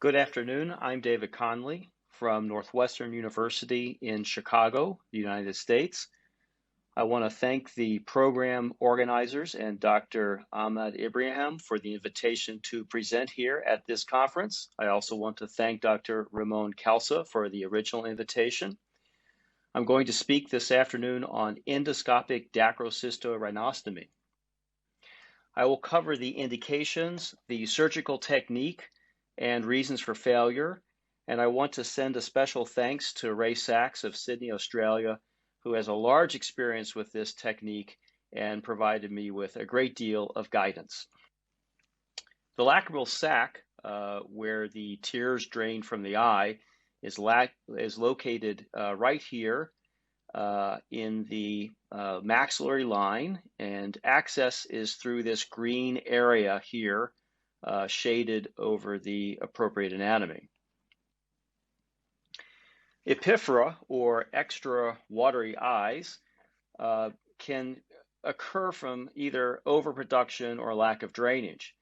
Good afternoon. I'm David Conley from Northwestern University in Chicago, the United States. I want to thank the program organizers and Dr. Ahmad Ibrahim for the invitation to present here at this conference. I also want to thank Dr. Ramon Calza for the original invitation. I'm going to speak this afternoon on endoscopic dacrocystorhinostomy. I will cover the indications, the surgical technique, and reasons for failure. And I want to send a special thanks to Ray Sachs of Sydney, Australia, who has a large experience with this technique and provided me with a great deal of guidance. The lacrimal sac, where the tears drain from the eye, is located right here in the maxillary line, and access is through this green area here, shaded over the appropriate anatomy. Epiphora, or extra watery eyes, can occur from either overproduction or lack of drainage.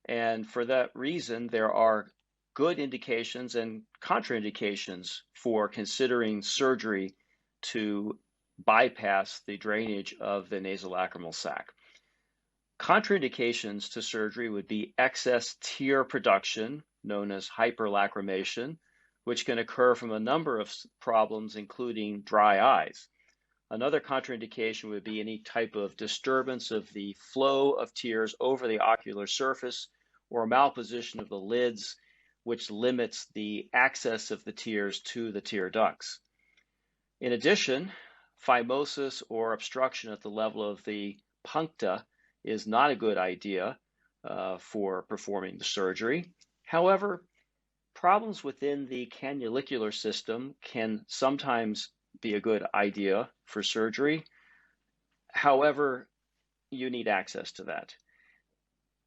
And for that reason, there are good indications and contraindications for considering surgery to bypass the drainage of the nasolacrimal sac. Contraindications to surgery would be excess tear production, known as hyperlacrimation, which can occur from a number of problems, including dry eyes. Another contraindication would be any type of disturbance of the flow of tears over the ocular surface or malposition of the lids, which limits the access of the tears to the tear ducts. In addition, phimosis or obstruction at the level of the puncta is not a good idea for performing the surgery. However, problems within the canalicular system can sometimes be a good idea for surgery. However, you need access to that.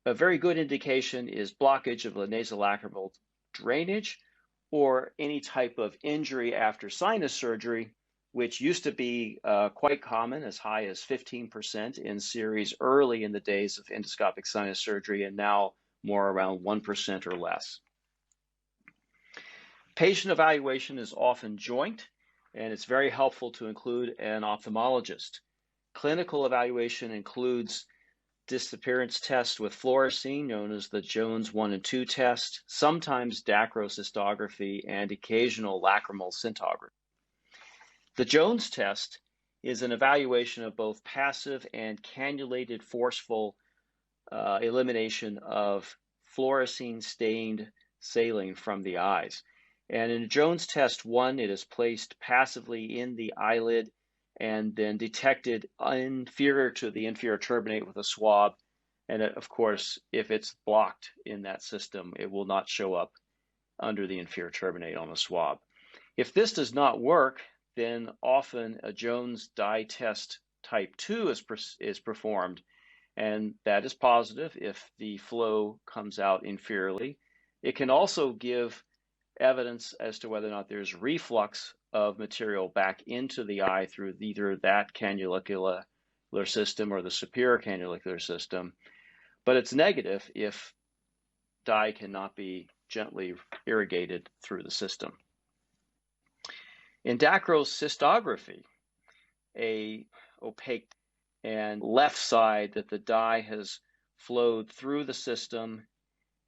A very good indication is blockage of the nasolacrimal drainage or any type of injury after sinus surgery, which used to be quite common, as high as 15% in series early in the days of endoscopic sinus surgery, and now more around 1% or less. Patient evaluation is often joint, and it's very helpful to include an ophthalmologist. Clinical evaluation includes disappearance tests with fluorescein, known as the Jones 1 and 2 test, sometimes dacrocystography, and occasional lacrimal scintigraphy. The Jones test is an evaluation of both passive and cannulated forceful elimination of fluorescein-stained saline from the eyes. And in Jones test 1, it is placed passively in the eyelid and then detected inferior to the inferior turbinate with a swab. And of course, if it's blocked in that system, it will not show up under the inferior turbinate on the swab. If this does not work, then often a Jones dye test type 2 is performed, and that is positive if the flow comes out inferiorly. It can also give evidence as to whether or not there's reflux of material back into the eye through either that canalicular system or the superior canalicular system, but it's negative if dye cannot be gently irrigated through the system. In dacrocystography, a opaque and left side that the dye has flowed through the system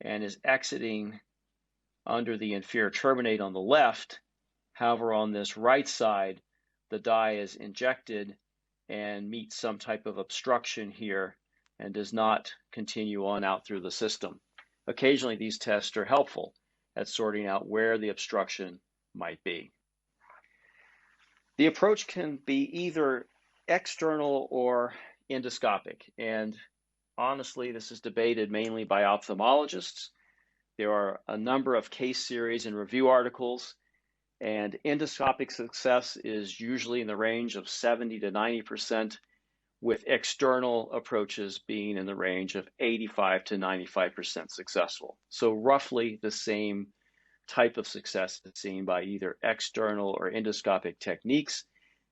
and is exiting under the inferior turbinate on the left. However, on this right side, the dye is injected and meets some type of obstruction here and does not continue on out through the system. Occasionally, these tests are helpful at sorting out where the obstruction might be. The approach can be either external or endoscopic, and honestly, this is debated mainly by ophthalmologists. There are a number of case series and review articles, and endoscopic success is usually in the range of 70 to 90%, with external approaches being in the range of 85 to 95% successful. So roughly the same type of success is seen by either external or endoscopic techniques.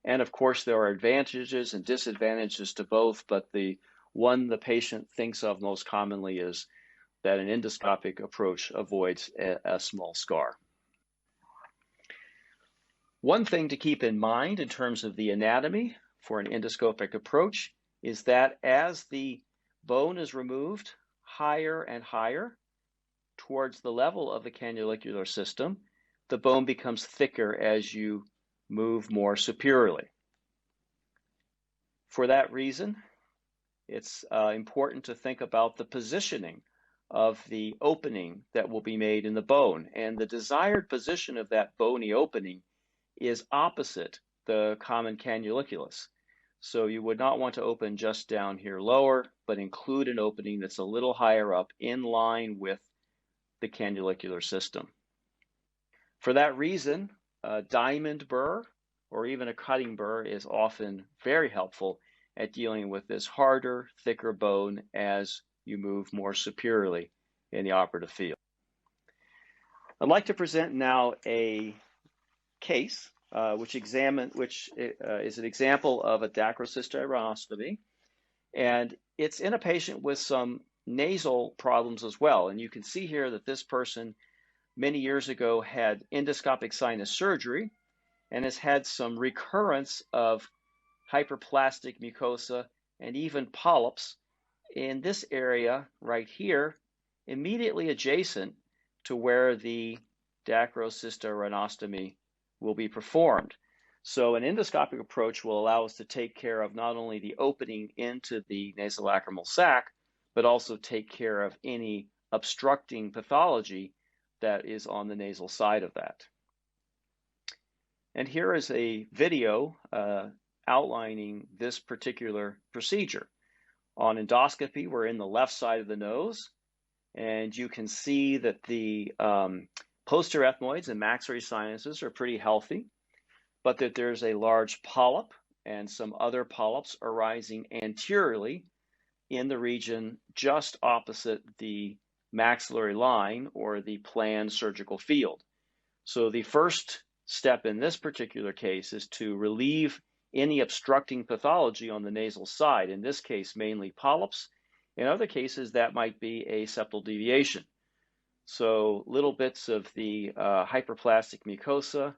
And of course, there are advantages and disadvantages to both, but the one the patient thinks of most commonly is that an endoscopic approach avoids a small scar. One thing to keep in mind in terms of the anatomy for an endoscopic approach is that as the bone is removed higher and higher towards the level of the canalicular system, the bone becomes thicker as you move more superiorly. For that reason, it's important to think about the positioning of the opening that will be made in the bone. And the desired position of that bony opening is opposite the common canaliculus. So you would not want to open just down here lower, but include an opening that's a little higher up in line with the canalicular system. For that reason, a diamond burr or even a cutting burr is often very helpful at dealing with this harder, thicker bone as you move more superiorly in the operative field. I'd like to present now a case which is an example of a dacrocystorostomy, and it's in a patient with some nasal problems as well. And you can see here that this person many years ago had endoscopic sinus surgery and has had some recurrence of hyperplastic mucosa and even polyps in this area right here, immediately adjacent to where the dacrocystorostomy will be performed. So an endoscopic approach will allow us to take care of not only the opening into the nasolacrimal sac, but also take care of any obstructing pathology that is on the nasal side of that. And here is a video outlining this particular procedure. On endoscopy, we're in the left side of the nose, and you can see that the posterior ethmoids and maxillary sinuses are pretty healthy, but that there's a large polyp and some other polyps arising anteriorly in the region just opposite the maxillary line or the planned surgical field. So the first step in this particular case is to relieve any obstructing pathology on the nasal side, in this case mainly polyps. In other cases that might be a septal deviation. So little bits of the hyperplastic mucosa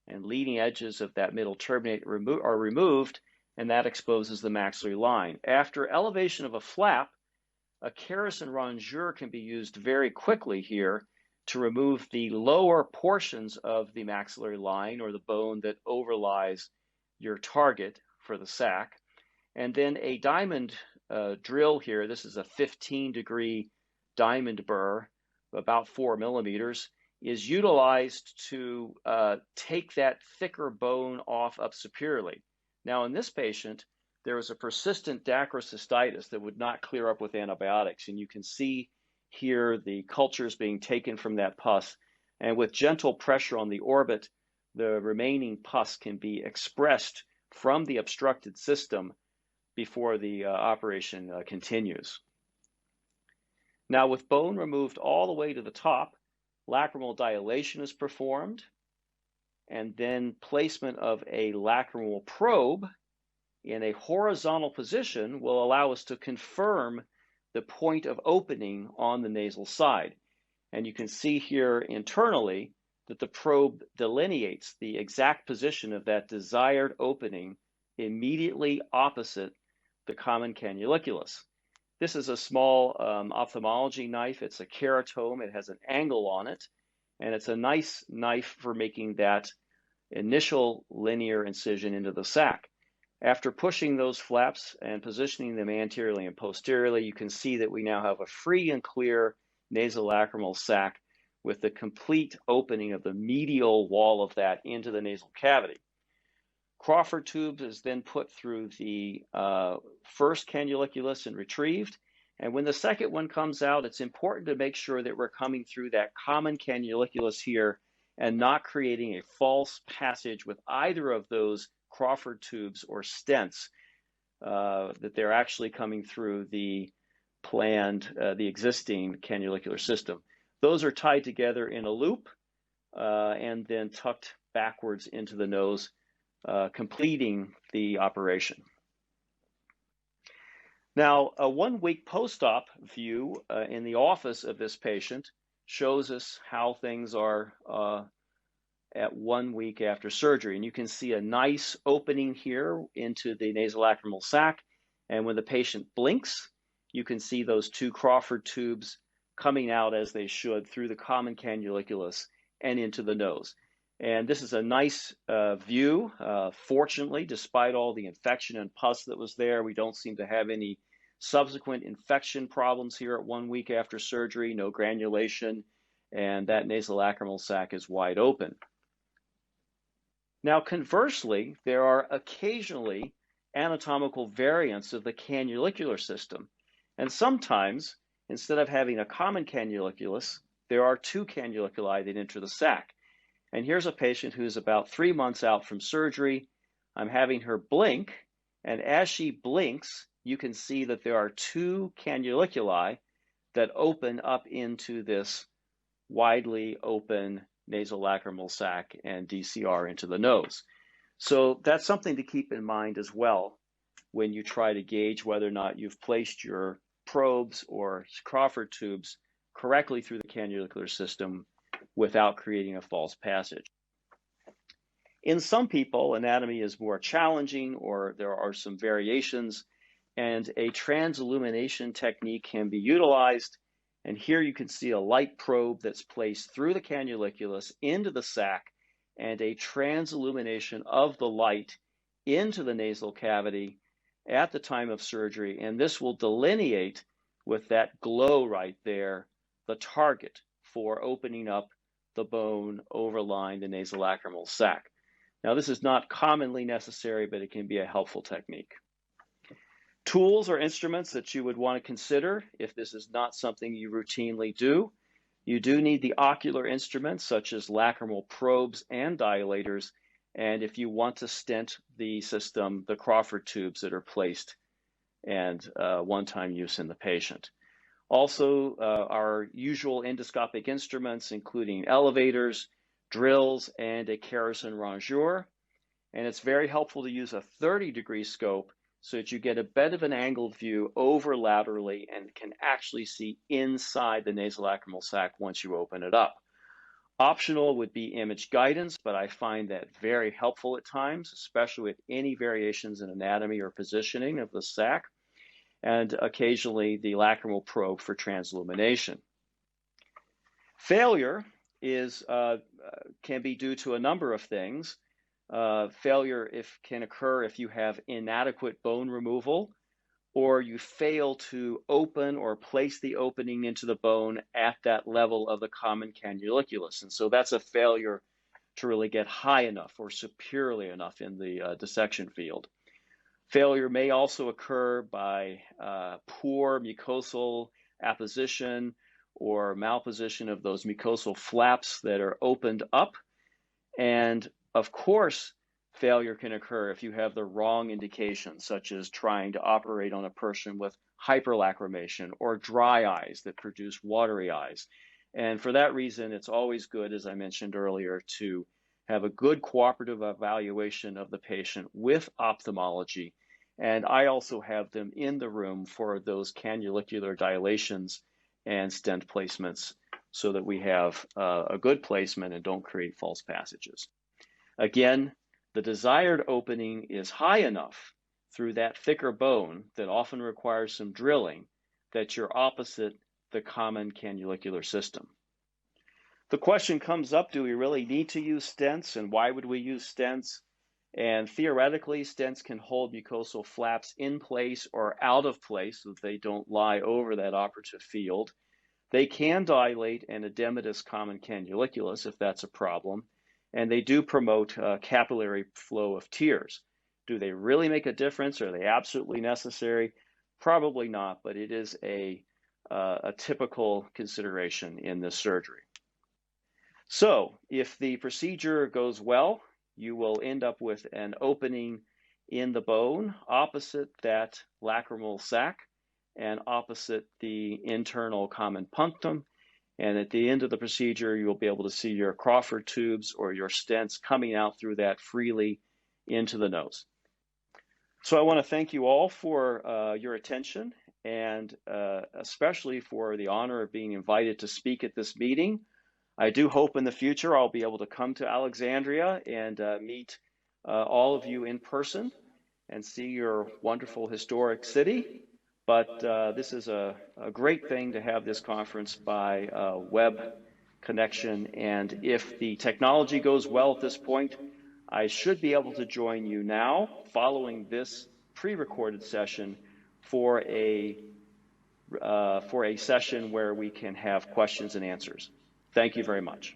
and leading edges of that middle turbinate are removed, and that exposes the maxillary line. After elevation of a flap, a kerrison rongeur can be used very quickly here to remove the lower portions of the maxillary line or the bone that overlies your target for the sac. And then a diamond drill here, this is a 15-degree diamond burr, about 4 millimeters, is utilized to take that thicker bone off up superiorly. Now in this patient, there was a persistent dacrocystitis that would not clear up with antibiotics, and you can see here the cultures being taken from that pus, and with gentle pressure on the orbit, the remaining pus can be expressed from the obstructed system before the operation continues. Now with bone removed all the way to the top, lacrimal dilation is performed, and then placement of a lacrimal probe in a horizontal position will allow us to confirm the point of opening on the nasal side. And you can see here internally that the probe delineates the exact position of that desired opening immediately opposite the common canaliculus. This is a small ophthalmology knife. It's a keratome. It has an angle on it, and it's a nice knife for making that initial linear incision into the sac. After pushing those flaps and positioning them anteriorly and posteriorly, you can see that we now have a free and clear nasolacrimal sac with the complete opening of the medial wall of that into the nasal cavity. Crawford tube is then put through the first canaliculus and retrieved. And when the second one comes out, it's important to make sure that we're coming through that common canaliculus here and not creating a false passage with either of those Crawford tubes or stents, that they're actually coming through the planned, the existing canalicular system. Those are tied together in a loop and then tucked backwards into the nose, completing the operation. Now, a 1 week post-op view in the office of this patient shows us how things are at 1 week after surgery. And you can see a nice opening here into the nasolacrimal sac. And when the patient blinks, you can see those two Crawford tubes coming out as they should through the common cannuliculus and into the nose. And this is a nice view. Fortunately, despite all the infection and pus that was there, we don't seem to have any subsequent infection problems here at 1 week after surgery, no granulation, and that nasolacrimal sac is wide open. Now, conversely, there are occasionally anatomical variants of the cannulicular system. And sometimes, instead of having a common cannuliculus, there are two cannuliculi that enter the sac. And here's a patient who's about 3 months out from surgery. I'm having her blink, and as she blinks, you can see that there are two cannuliculi that open up into this widely open nasolacrimal sac and DCR into the nose. So that's something to keep in mind as well when you try to gauge whether or not you've placed your probes or Crawford tubes correctly through the cannulicular system without creating a false passage. In some people, anatomy is more challenging or there are some variations, and a transillumination technique can be utilized. And here you can see a light probe that's placed through the cannuliculus into the sac and a transillumination of the light into the nasal cavity at the time of surgery. And this will delineate with that glow right there the target for opening up the bone overlying the nasolacrimal sac. Now, this is not commonly necessary, but it can be a helpful technique. Tools or instruments that you would want to consider if this is not something you routinely do. You do need the ocular instruments such as lacrimal probes and dilators, and if you want to stent the system, the Crawford tubes that are placed and one-time use in the patient. Also, our usual endoscopic instruments, including elevators, drills, and a kerrison rongeur. And it's very helpful to use a 30-degree scope so that you get a bit of an angled view over laterally and can actually see inside the nasolacrimal sac once you open it up. Optional would be image guidance, but I find that very helpful at times, especially with any variations in anatomy or positioning of the sac, and occasionally the lacrimal probe for transillumination. Failure can be due to a number of things. Failure can occur if you have inadequate bone removal, or you fail to open or place the opening into the bone at that level of the common cannuliculus. And so that's a failure to really get high enough or superiorly enough in the dissection field. Failure may also occur by poor mucosal apposition or malposition of those mucosal flaps that are opened up. And of course, failure can occur if you have the wrong indications, such as trying to operate on a person with hyperlacrimation or dry eyes that produce watery eyes. And for that reason, it's always good, as I mentioned earlier, to have a good cooperative evaluation of the patient with ophthalmology. And I also have them in the room for those cannulicular dilations and stent placements so that we have a good placement and don't create false passages. Again, the desired opening is high enough through that thicker bone that often requires some drilling that you're opposite the common cannulicular system. The question comes up, do we really need to use stents, and why would we use stents? And theoretically, stents can hold mucosal flaps in place or out of place so that they don't lie over that operative field. They can dilate an edematous common cannuliculus if that's a problem, and they do promote capillary flow of tears. Do they really make a difference? Are they absolutely necessary? Probably not, but it is a typical consideration in this surgery. So if the procedure goes well, you will end up with an opening in the bone opposite that lacrimal sac and opposite the internal common punctum. And at the end of the procedure, you'll be able to see your Crawford tubes or your stents coming out through that freely into the nose. So I want to thank you all for your attention, and especially for the honor of being invited to speak at this meeting. I do hope in the future I'll be able to come to Alexandria and meet all of you in person and see your wonderful historic city. But this is a great thing to have this conference by web connection. And if the technology goes well at this point, I should be able to join you now following this pre-recorded session for a session where we can have questions and answers. Thank you very much.